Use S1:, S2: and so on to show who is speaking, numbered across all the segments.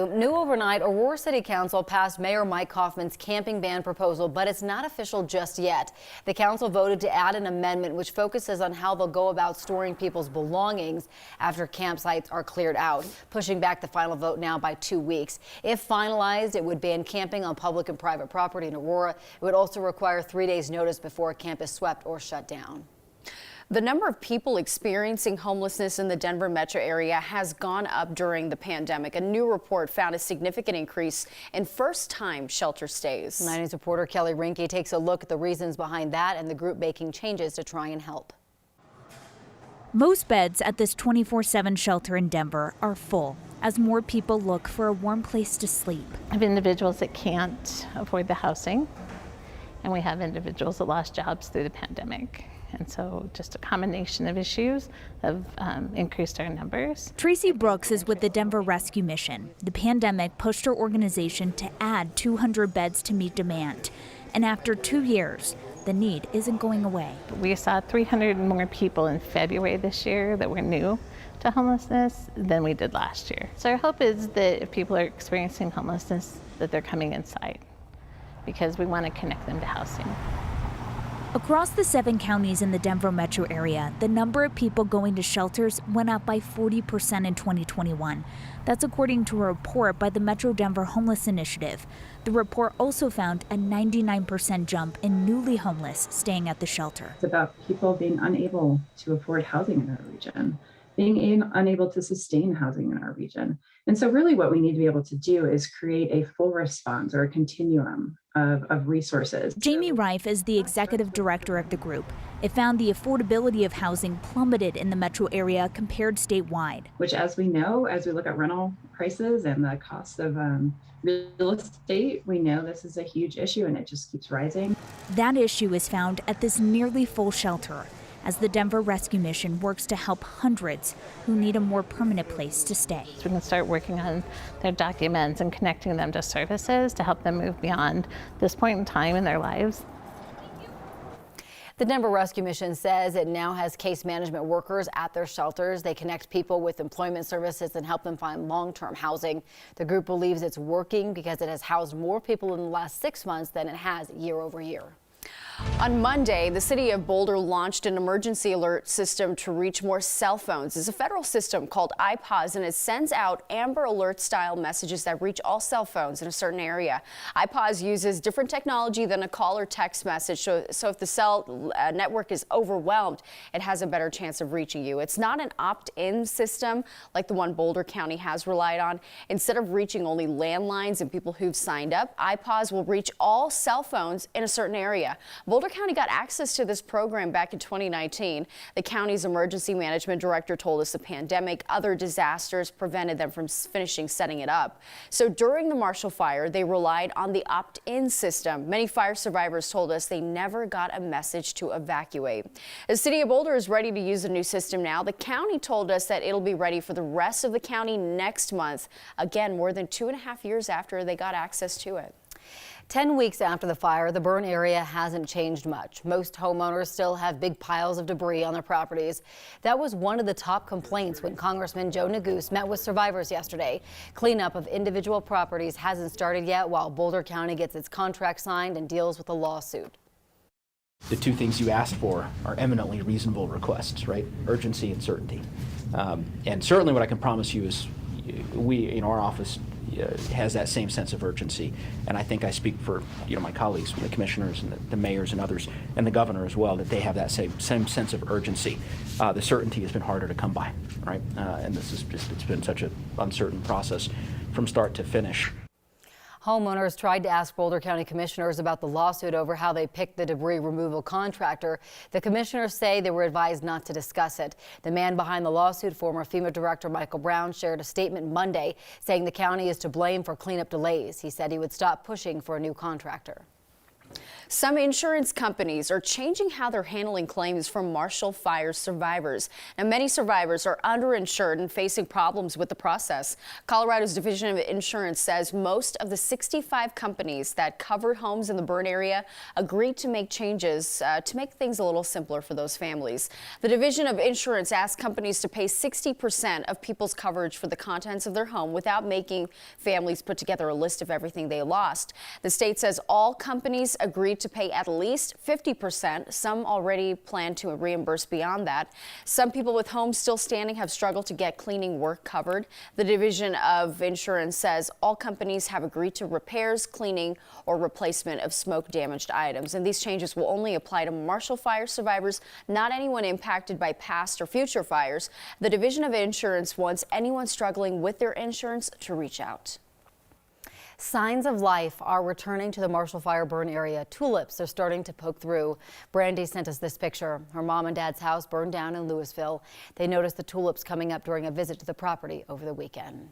S1: New overnight, Aurora City Council passed Mayor Mike Kaufman's camping ban proposal, but it's not official just yet. The council voted to add an amendment which focuses on how they'll go about storing people's belongings after campsites are cleared out, pushing back the final vote now by 2 weeks. If finalized, it would ban camping on public and private property in Aurora. It would also require 3 days notice before a camp is swept or shut down. The number of people experiencing homelessness in the Denver metro area has gone up during the pandemic. A new report found a significant increase in first-time shelter stays. 9 News reporter Kelly Rinke takes a look at the reasons behind that and the group making changes to try and help.
S2: Most beds at this 24/7 shelter in Denver are full as more people look for a warm place to sleep.
S3: We have individuals that can't afford the housing, and we have individuals that lost jobs through the pandemic. And so just a combination of issues have increased our numbers.
S2: Tracy Brooks is with the Denver Rescue Mission. The pandemic pushed her organization to add 200 beds to meet demand. And after 2 years, the need isn't going away.
S3: We saw 300 more people in February this year that were new to homelessness than we did last year. So our hope is that if people are experiencing homelessness, that they're coming inside, because we want to connect them to housing.
S2: Across the 7 counties in the Denver metro area, the number of people going to shelters went up by 40% in 2021. That's according to a report by the Metro Denver Homeless Initiative. The report also found a 99% jump in newly homeless staying at the shelter.
S4: It's about people being unable to afford housing in our region, being unable to sustain housing in our region. And so really what we need to be able to do is create a full response or a continuum of resources.
S2: Jamie Reif is the executive director of the group. It found the affordability of housing plummeted in the metro area compared statewide.
S4: Which, as we know, as we look at rental prices and the cost of real estate, we know this is a huge issue and it just keeps rising.
S2: That issue is found at this nearly full shelter, as the Denver Rescue Mission works to help hundreds who need a more permanent place to stay.
S3: So we can start working on their documents and connecting them to services to help them move beyond this point in time in their lives.
S1: The Denver Rescue Mission says it now has case management workers at their shelters. They connect people with employment services and help them find long-term housing. The group believes it's working because it has housed more people in the last 6 months than it has year over year. On Monday, the city of Boulder launched an emergency alert system to reach more cell phones. It's a federal system called iPause, and it sends out Amber Alert style messages that reach all cell phones in a certain area. iPause uses different technology than a call or text message, so if the cell network is overwhelmed, it has a better chance of reaching you. It's not an opt-in system like the one Boulder County has relied on. Instead of reaching only landlines and people who've signed up, iPause will reach all cell phones in a certain area. Boulder County got access to this program back in 2019. The county's emergency management director told us the pandemic, other disasters prevented them from finishing setting it up. So during the Marshall Fire, they relied on the opt-in system. Many fire survivors told us they never got a message to evacuate. The city of Boulder is ready to use the new system now. The county told us that it'll be ready for the rest of the county next month. Again, more than 2.5 years after they got access to it. 10 weeks after the fire, the burn area hasn't changed much. Most homeowners still have big piles of debris on their properties. That was one of the top complaints when Congressman Joe Neguse met with survivors yesterday. Cleanup of individual properties hasn't started yet while Boulder County gets its contract signed and deals with a lawsuit.
S5: The 2 things you asked for are eminently reasonable requests, right? Urgency and certainty. And certainly what I can promise you is we, in our office, has that same sense of urgency, and I think I speak for my colleagues, the commissioners and the mayors and others, and the governor as well, that they have that same sense of urgency. The certainty has been harder to come by, right? And this is it's been such an uncertain process from start to finish.
S1: Homeowners tried to ask Boulder County commissioners about the lawsuit over how they picked the debris removal contractor. The commissioners say they were advised not to discuss it. The man behind the lawsuit, former FEMA Director Michael Brown, shared a statement Monday saying the county is to blame for cleanup delays. He said he would stop pushing for a new contractor.
S6: Some insurance companies are changing how they're handling claims from Marshall Fire survivors. Now, many survivors are underinsured and facing problems with the process. Colorado's Division of Insurance says most of the 65 companies that covered homes in the burn area agreed to make changes to make things a little simpler for those families. The Division of Insurance asked companies to pay 60% of people's coverage for the contents of their home without making families put together a list of everything they lost. The state says all companies agreed to pay at least 50%. Some already plan to reimburse beyond that. Some people with homes still standing have struggled to get cleaning work covered. The Division of Insurance says all companies have agreed to repairs, cleaning, or replacement of smoke-damaged items. And these changes will only apply to Marshall Fire survivors, not anyone impacted by past or future fires. The Division of Insurance wants anyone struggling with their insurance to reach out.
S1: Signs of life are returning to the Marshall Fire burn area. Tulips are starting to poke through. Brandy sent us this picture. Her mom and dad's house burned down in Louisville. They noticed the tulips coming up during a visit to the property over the weekend.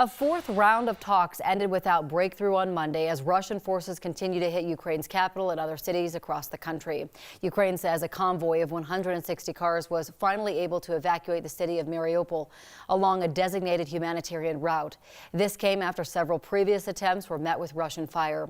S1: A fourth round of talks ended without breakthrough on Monday as Russian forces continue to hit Ukraine's capital and other cities across the country. Ukraine says a convoy of 160 cars was finally able to evacuate the city of Mariupol along a designated humanitarian route. This came after several previous attempts were met with Russian fire.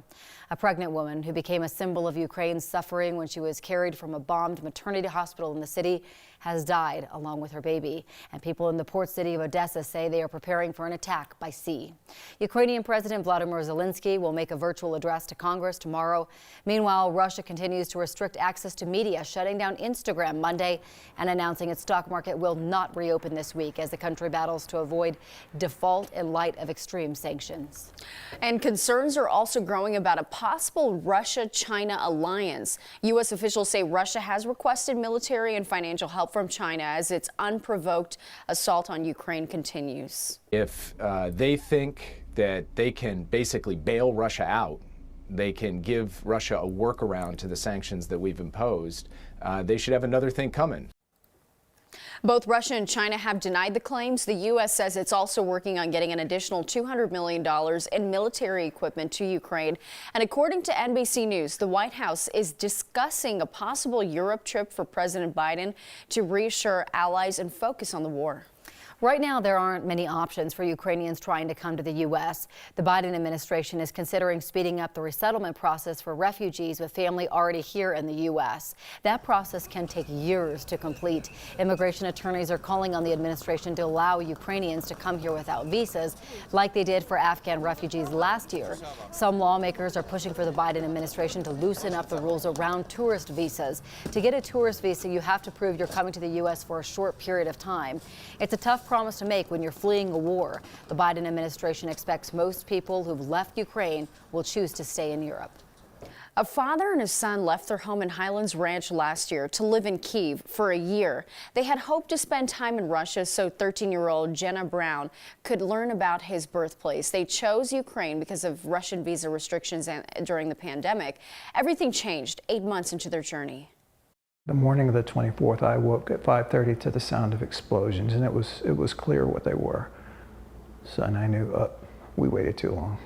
S1: A pregnant woman who became a symbol of Ukraine's suffering when she was carried from a bombed maternity hospital in the city has died along with her baby. And people in the port city of Odessa say they are preparing for an attack by sea. Ukrainian President Vladimir Zelensky will make a virtual address to Congress tomorrow. Meanwhile, Russia continues to restrict access to media, shutting down Instagram Monday and announcing its stock market will not reopen this week as the country battles to avoid default in light of extreme sanctions.
S6: And concerns are also growing about a possible Russia-China alliance. U.S. officials say Russia has requested military and financial help from China as its unprovoked assault on Ukraine continues.
S7: If they think that they can basically bail Russia out, they can give Russia a workaround to the sanctions that we've imposed, they should have another thing coming.
S6: Both Russia and China have denied the claims. The U.S. says it's also working on getting an additional $200 million in military equipment to Ukraine. And according to NBC News, the White House is discussing a possible Europe trip for President Biden to reassure allies and focus on the war.
S1: Right now, there aren't many options for Ukrainians trying to come to the U.S. The Biden administration is considering speeding up the resettlement process for refugees with family already here in the U.S. That process can take years to complete. Immigration attorneys are calling on the administration to allow Ukrainians to come here without visas, like they did for Afghan refugees last year. Some lawmakers are pushing for the Biden administration to loosen up the rules around tourist visas. To get a tourist visa, you have to prove you're coming to the U.S. for a short period of time. It's a tough promise to make when you're fleeing a war. The Biden administration expects most people who've left Ukraine will choose to stay in Europe.
S6: A father and his son left their home in Highlands Ranch last year to live in Kyiv for a year. They had hoped to spend time in Russia so 13-year-old Jenna Brown could learn about his birthplace. They chose Ukraine because of Russian visa restrictions during the pandemic. Everything changed 8 months into their journey.
S8: The morning of the 24th, I woke at 5:30 to the sound of explosions, and it was clear what they were. So, and I knew we waited too long.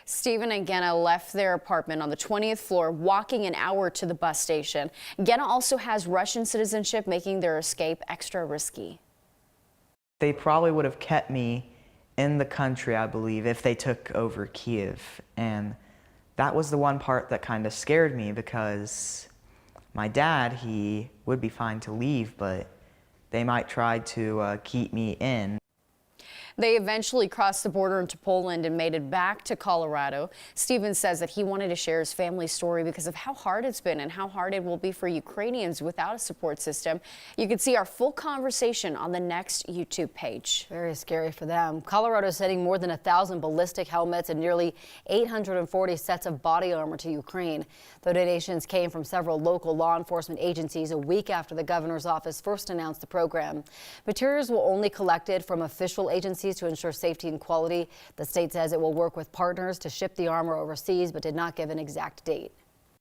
S6: Stephen and Genna left their apartment on the 20th floor, walking an hour to the bus station. Genna also has Russian citizenship, making their escape extra risky.
S9: They probably would have kept me in the country, I believe, if they took over Kyiv. And that was the one part that kind of scared me because my dad, he would be fine to leave, but they might try to keep me in.
S6: They eventually crossed the border into Poland and made it back to Colorado. Stephen says that he wanted to share his family's story because of how hard it's been and how hard it will be for Ukrainians without a support system. You can see our full conversation on the next YouTube page.
S1: Very scary for them. Colorado is sending more than 1,000 ballistic helmets and nearly 840 sets of body armor to Ukraine. The donations came from several local law enforcement agencies a week after the governor's office first announced the program. Materials will only collected from official agencies to ensure safety and quality. The state says it will work with partners to ship the armor overseas, but did not give an exact date.